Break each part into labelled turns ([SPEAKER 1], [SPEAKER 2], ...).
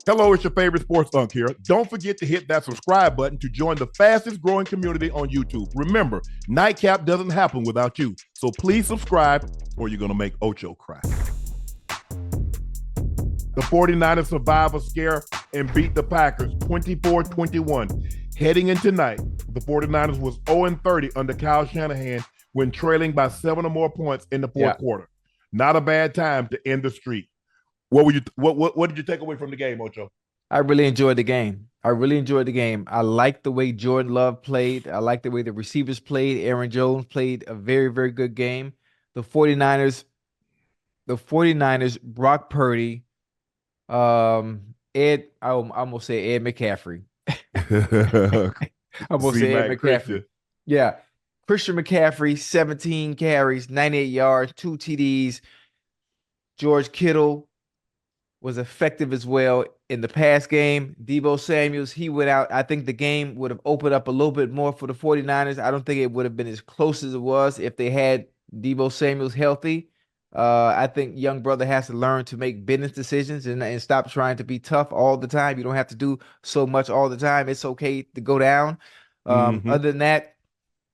[SPEAKER 1] Hello, it's your favorite sports Unc here. Don't forget to hit that subscribe button to join the fastest growing community on YouTube. Remember, Nightcap doesn't happen without you. So please subscribe or you're going to make Ocho cry. The 49ers survive a scare and beat the Packers 24-21. Heading in tonight, the 49ers was 0-30 under Kyle Shanahan when trailing by 7 or more points in the fourth quarter. Not a bad time to end the streak. What did you take away from the game, Ocho?
[SPEAKER 2] I really enjoyed the game. I liked the way Jordan Love played. I liked the way the receivers played. Aaron Jones played a very, very good game. The 49ers, Brock Purdy, I'm gonna say Ed McCaffrey. I'm gonna say Ed McCaffrey.
[SPEAKER 1] Christian.
[SPEAKER 2] Yeah. Christian McCaffrey, 17 carries, 98 yards, 2 TDs. George Kittle was effective as well in the pass game. Deebo Samuels, he went out. I think the game would have opened up a little bit more for the 49ers. I don't think it would have been as close as it was if they had Deebo Samuels healthy. I think young brother has to learn to make business decisions and stop trying to be tough all the time. You don't have to do so much all the time. It's okay to go down. Other than that,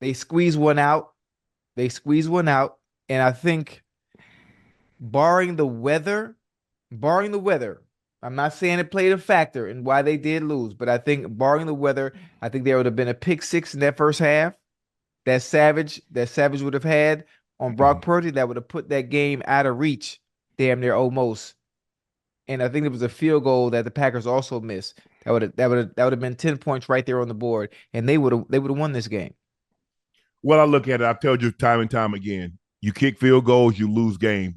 [SPEAKER 2] they squeeze one out. And I think barring the weather, I'm not saying it played a factor in why they did lose, but I think barring the weather, I think there would have been a pick six in that first half that Savage would have had on Brock Purdy that would have put that game out of reach, damn near almost. And I think there was a field goal that the Packers also missed. That would have been 10 points right there on the board, and they would have won this game.
[SPEAKER 1] Well, I look at it, I've told you time and time again. You kick field goals, you lose games.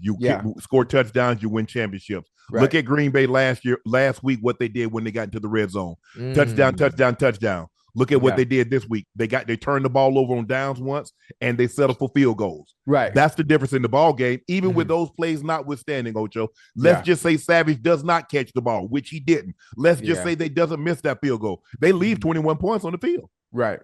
[SPEAKER 1] Score touchdowns, you win championships. Right. Look at Green Bay last week, what they did when they got into the red zone. Touchdown. Look at what they did this week. They turned the ball over on downs once, and they settled for field goals.
[SPEAKER 2] Right.
[SPEAKER 1] That's the difference in the ball game, even with those plays notwithstanding, Ocho. Let's just say Savage does not catch the ball, which he didn't. Let's just say they doesn't miss that field goal. They leave 21 points on the field.
[SPEAKER 2] Right.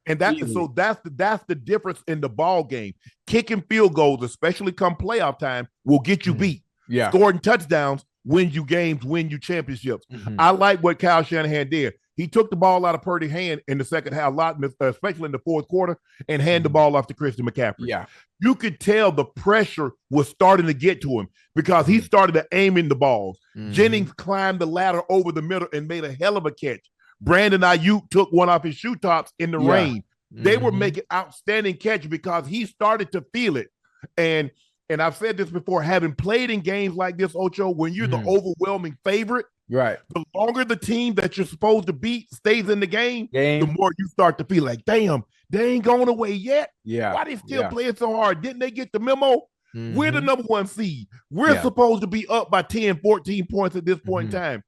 [SPEAKER 1] And that's the difference in the ball game. Kicking field goals, especially come playoff time, will get you beat.
[SPEAKER 2] Yeah.
[SPEAKER 1] Scoring touchdowns wins you games, win you championships. I like what Kyle Shanahan did. He took the ball out of Purdy's hand in the second half a lot, especially in the fourth quarter, and handed the ball off to Christian McCaffrey.
[SPEAKER 2] Yeah.
[SPEAKER 1] You could tell the pressure was starting to get to him because he started to aim in the balls. Jennings climbed the ladder over the middle and made a hell of a catch. Brandon Ayuk took one off his shoe tops in the rain. They were making outstanding catch because he started to feel it. And I've said this before, having played in games like this, Ocho, when you're the overwhelming favorite,
[SPEAKER 2] right?
[SPEAKER 1] The longer the team that you're supposed to beat stays in the game, the more you start to feel like, damn, they ain't going away yet.
[SPEAKER 2] Yeah.
[SPEAKER 1] Why they still playing so hard? Didn't they get the memo? We're the number one seed. We're supposed to be up by 10, 14 points at this point in time.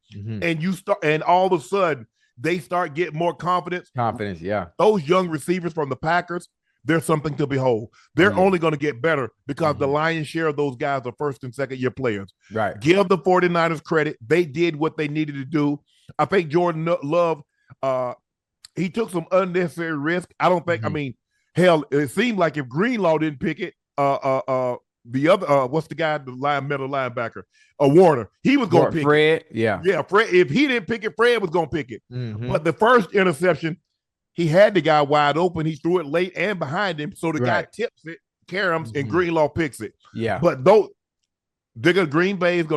[SPEAKER 1] And all of a sudden, they start getting more confidence. Those young receivers from the Packers, they're something to behold. They're only going to get better because the lion's share of those guys are first and second year players.
[SPEAKER 2] Right.
[SPEAKER 1] Give the 49ers credit. They did what they needed to do. I think Jordan Love, he took some unnecessary risk. I don't think, I mean, hell, it seemed like if Greenlaw didn't pick it, the other, what's the guy, the middle linebacker, Warner, he was going to pick
[SPEAKER 2] Fred.
[SPEAKER 1] it. Yeah, Fred. If he didn't pick it, Fred was going to pick it. But the first interception, he had the guy wide open. He threw it late and behind him, so the guy tips it, caroms, and Greenlaw picks it.
[SPEAKER 2] Yeah.
[SPEAKER 1] But Green Bay is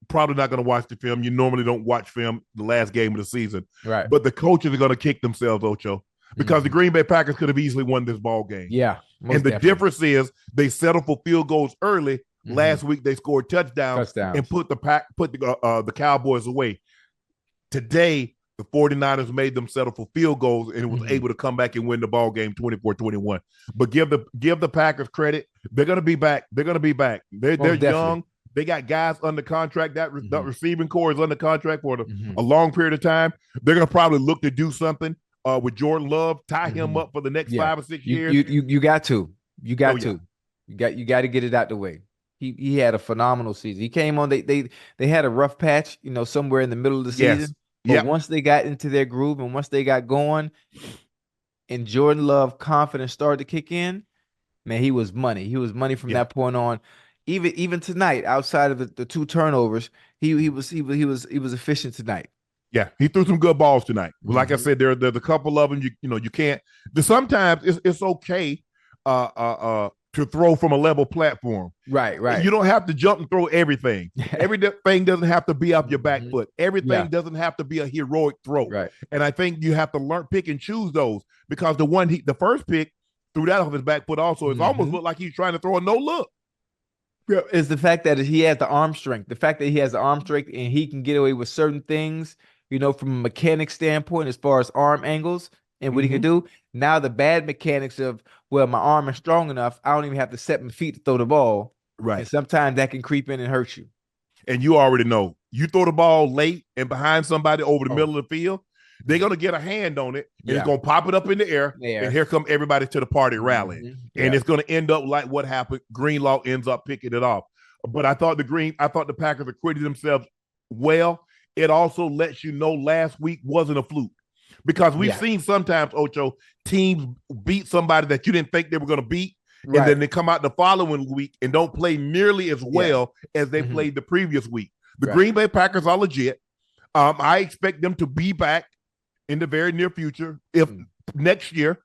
[SPEAKER 1] probably not going to watch the film. You normally don't watch film the last game of the season.
[SPEAKER 2] Right.
[SPEAKER 1] But the coaches are going to kick themselves, Ocho, because the Green Bay Packers could have easily won this ball game.
[SPEAKER 2] Yeah.
[SPEAKER 1] And the difference is they settled for field goals early. Last week they scored touchdowns. And put the Cowboys away. Today, the 49ers made them settle for field goals and was able to come back and win the ball game 24-21. But give the Packers credit. They're going to be back. They're young. They got guys under contract. That receiving core is under contract for a long period of time. They're going to probably look to do something with Jordan Love, tie him up for the next 5 or 6 years.
[SPEAKER 2] You got to. You got to get it out the way. He had a phenomenal season. He came on. They had a rough patch, somewhere in the middle of the season. But once they got into their groove and once they got going, and Jordan Love confidence started to kick in, man, he was money. He was money from that point on. even tonight, outside of the 2 turnovers, he was efficient tonight.
[SPEAKER 1] Yeah, he threw some good balls tonight. Like I said, there's a couple of them you can't. Sometimes it's okay to throw from a level platform.
[SPEAKER 2] Right.
[SPEAKER 1] You don't have to jump and throw everything. Everything doesn't have to be off your back foot. Everything doesn't have to be a heroic throw.
[SPEAKER 2] Right.
[SPEAKER 1] And I think you have to pick and choose those, because the first pick threw that off his back foot also. It almost looked like he's trying to throw a no look.
[SPEAKER 2] Yeah, it's the fact that he has the arm strength. The fact that he has the arm strength and he can get away with certain things, from a mechanic standpoint, as far as arm angles and what he can do. Now the bad mechanics of, well, my arm is strong enough, I don't even have to set my feet to throw the ball.
[SPEAKER 1] Right.
[SPEAKER 2] And sometimes that can creep in and hurt you.
[SPEAKER 1] And you already know, you throw the ball late and behind somebody over the middle of the field, they're going to get a hand on it, and it's going to pop it up in the air, and here come everybody to the party rallying. And it's going to end up like what happened. Greenlaw ends up picking it off. But I thought the Packers acquitted themselves well. It also lets you know last week wasn't a fluke, because we've seen sometimes, Ocho, teams beat somebody that you didn't think they were going to beat, and then they come out the following week and don't play nearly as well as they played the previous week. The Green Bay Packers are legit. I expect them to be back in the very near future, if next year,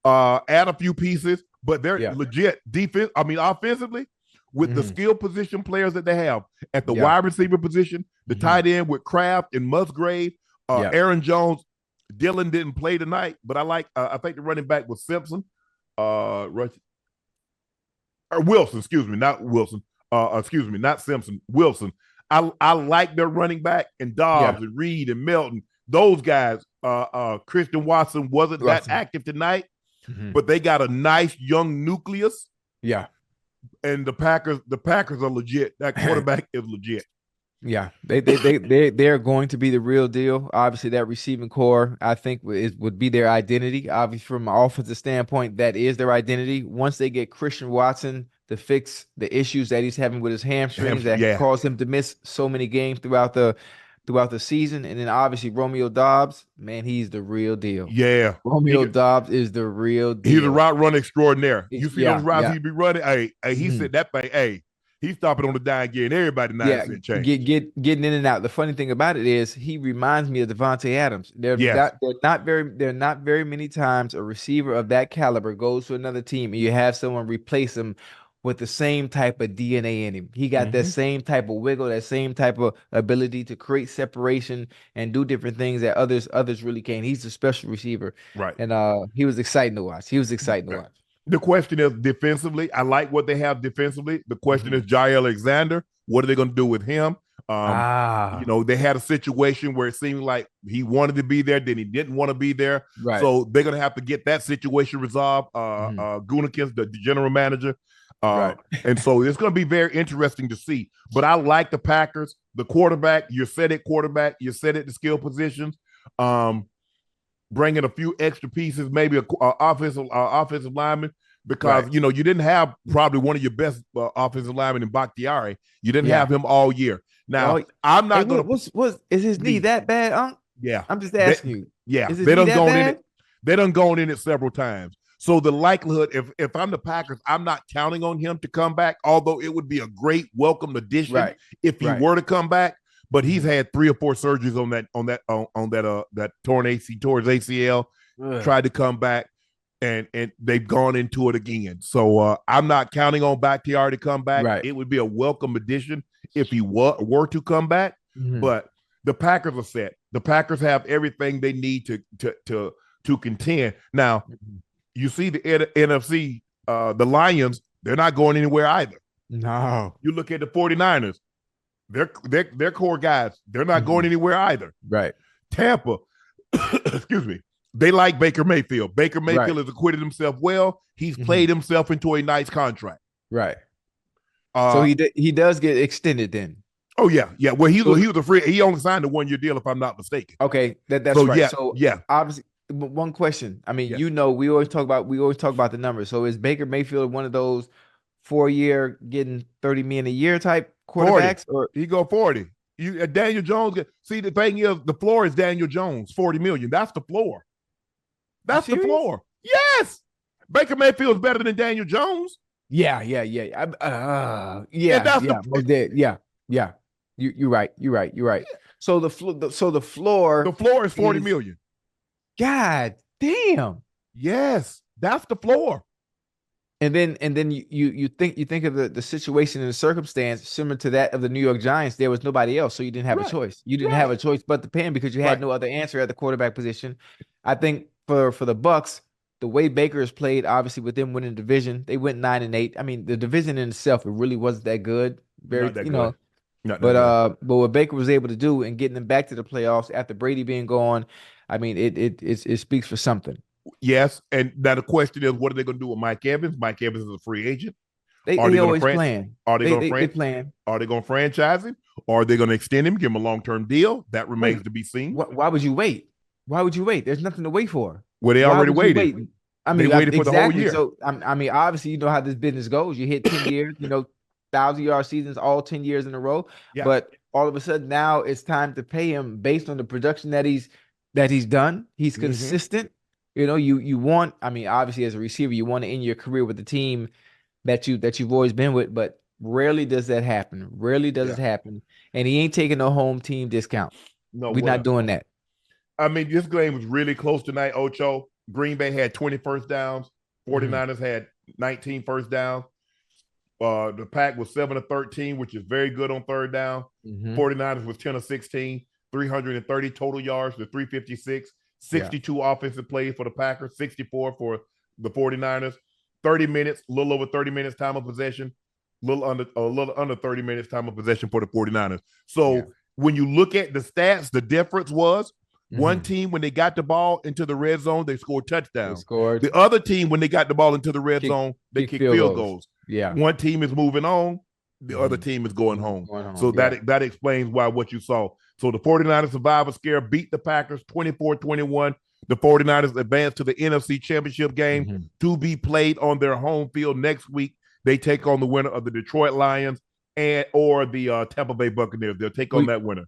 [SPEAKER 1] add a few pieces, but they're legit offensively, with the skill position players that they have at the wide receiver position, the tight end with Kraft and Musgrave, Aaron Jones. Dillon didn't play tonight, but I think the running back was Simpson, Wilson, not Simpson, Wilson. I like their running back, and Dobbs and Reed and Melton. Those guys, Christian Watson wasn't that active tonight, but they got a nice young nucleus.
[SPEAKER 2] Yeah.
[SPEAKER 1] And the Packers are legit. That quarterback is legit.
[SPEAKER 2] Yeah, they're going to be the real deal. Obviously, that receiving core, I think, would be their identity. Obviously, from an offensive standpoint, that is their identity. Once they get Christian Watson to fix the issues that he's having with his hamstrings that caused him to miss so many games throughout the season, and then obviously Romeo Doubs, man, he's the real deal.
[SPEAKER 1] Yeah,
[SPEAKER 2] Romeo Doubs is the real deal.
[SPEAKER 1] He's a route run extraordinaire. You see those routes he be running. Hey, he said that thing. Hey. He's stopping on the dime, getting everybody 9-cent change.
[SPEAKER 2] Getting in and out. The funny thing about it is he reminds me of Devontae Adams. They're not very many times a receiver of that caliber goes to another team and you have someone replace him with the same type of DNA in him. He got that same type of wiggle, that same type of ability to create separation and do different things that others really can't. He's a special receiver.
[SPEAKER 1] Right.
[SPEAKER 2] And he was exciting to watch.
[SPEAKER 1] The question is defensively. I like what they have defensively. The question is Jair Alexander. What are they going to do with him? They had a situation where it seemed like he wanted to be there, then he didn't want to be there.
[SPEAKER 2] Right.
[SPEAKER 1] So they're going to have to get that situation resolved. Gutekunst, the general manager. And so it's going to be very interesting to see. But I like the Packers. The quarterback, you said it, the skill positions. Bringing a few extra pieces, maybe an offensive lineman, because you didn't have probably one of your best offensive linemen in Bakhtiari. You didn't have him all year. Now I'm not going
[SPEAKER 2] to. Is his knee that bad, Unc?
[SPEAKER 1] Yeah,
[SPEAKER 2] I'm just asking you.
[SPEAKER 1] Yeah, they done gone in it. They done gone in it several times. So the likelihood, if I'm the Packers, I'm not counting on him to come back. Although it would be a great welcome addition if he were to come back. But he's had 3 or 4 surgeries on that torn his ACL. Tried to come back, and they've gone into it again. So I'm not counting on Bakhtiari to come back.
[SPEAKER 2] Right.
[SPEAKER 1] It would be a welcome addition if he were to come back. But the Packers are set. The Packers have everything they need to contend. Now, you see the NFC, the Lions. They're not going anywhere either.
[SPEAKER 2] No.
[SPEAKER 1] You look at the 49ers. They're core guys. They're not going anywhere either.
[SPEAKER 2] Right.
[SPEAKER 1] Tampa, excuse me. They like Baker Mayfield. Baker Mayfield has acquitted himself well. He's played himself into a nice contract.
[SPEAKER 2] Right. So he does get extended then.
[SPEAKER 1] Oh yeah. Well, he was a free. He only signed a 1-year deal, if I'm not mistaken.
[SPEAKER 2] Okay, that's so, right.
[SPEAKER 1] Yeah.
[SPEAKER 2] Obviously, one question. I mean, we always talk about the numbers. So is Baker Mayfield one of those 4-year getting $30 million a year type quarterbacks,
[SPEAKER 1] 40. Or he go 40? Daniel Jones. See, the thing is, the floor is Daniel Jones, $40 million. That's the floor. That's the floor. Yes, Baker Mayfield is better than Daniel Jones.
[SPEAKER 2] Yeah.
[SPEAKER 1] And that's
[SPEAKER 2] Yeah. You're right. You're right. So the floor
[SPEAKER 1] is 40 million.
[SPEAKER 2] God damn.
[SPEAKER 1] Yes, that's the floor.
[SPEAKER 2] And then you think of the situation and the circumstance similar to that of the New York Giants. There was nobody else, so you didn't have a choice. You didn't have a choice but to pay him because you had no other answer at the quarterback position. I think for the Bucks, the way Baker has played, obviously with them winning the division, they went 9-8. I mean, the division in itself, it really wasn't that good.
[SPEAKER 1] Not that good.
[SPEAKER 2] But what Baker was able to do and getting them back to the playoffs after Brady being gone, I mean, it speaks for something.
[SPEAKER 1] Yes, and now the question is, what are they going to do with Mike Evans? Mike Evans is a free agent.
[SPEAKER 2] They always plan.
[SPEAKER 1] Are they going to franchise him? Or are they going to extend him, give him a long-term deal? That remains to be seen.
[SPEAKER 2] Why would you wait? Why would you wait? There's nothing to wait for.
[SPEAKER 1] Well, they already waited.
[SPEAKER 2] I mean,
[SPEAKER 1] they waited for the whole year.
[SPEAKER 2] So, I mean, obviously, you know how this business goes. You hit 10 years, 1,000-yard seasons, all 10 years in a row. Yeah. But all of a sudden now it's time to pay him based on the production that he's done. He's consistent. You want, I mean, obviously as a receiver, you want to end your career with the team that you've always been with, but rarely does that happen. Rarely does it happen. And he ain't taking no home team discount. No, we're not doing that.
[SPEAKER 1] I mean, this game was really close tonight, Ocho. Green Bay had 20 first downs. 49ers had 19 first downs. The Pack was 7 of 13, which is very good on third down. 49ers was 10 of 16, 330 total yards to 356. 62 offensive plays for the Packers, 64 for the 49ers, 30 minutes, a little over 30 minutes time of possession, a little under 30 minutes time of possession for the 49ers. So when you look at the stats, the difference was one team, when they got the ball into the red zone, they scored touchdowns. The other team, when they got the ball into the red zone, they kicked field goals. Yeah. One team is moving on, the other team is going home. So that explains why what you saw. So the 49ers survival scare beat the Packers 24-21. The 49ers advanced to the NFC Championship game to be played on their home field next week. They take on the winner of the Detroit Lions or the Tampa Bay Buccaneers. They'll take on that winner.